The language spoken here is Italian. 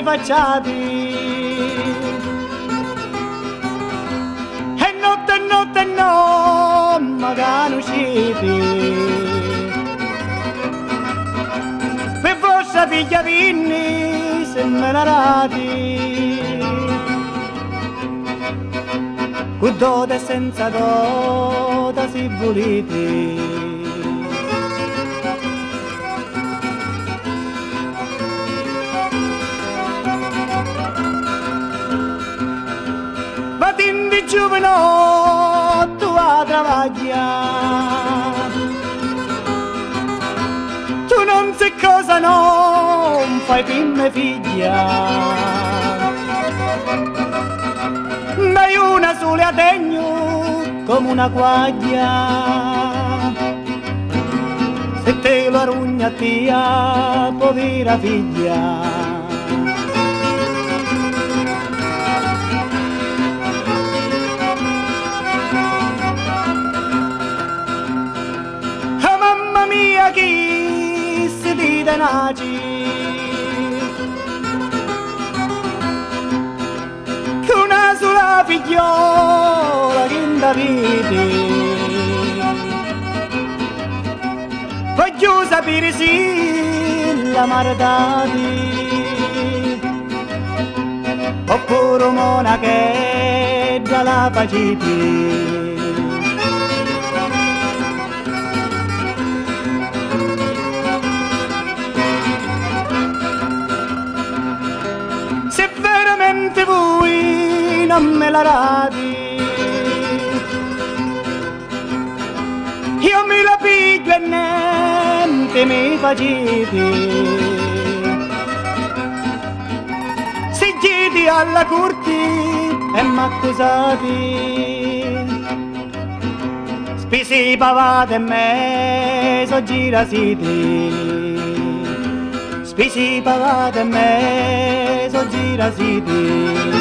facciati e notte no magari usciti per vostra figlia vinni semmenarati con dote e senza dote si voliti. Ma dimmi giovane, tu a travagliare, tu non sai cosa non fai per me figlia. Dai una sole a degno come una guaglia, se te lo arugna tia, povera figlia. Ah, mamma mia, chi si dite naci, una sola figliola che da vedi, voglio sapere se la maritati oppure monachetta la faciti. Se veramente voi non me la date, io me la piglio e niente mi facete. Se chiedi alla corte e m'accusate, spesi pavate e me so girasiti, spesi pavate e me so girasiti.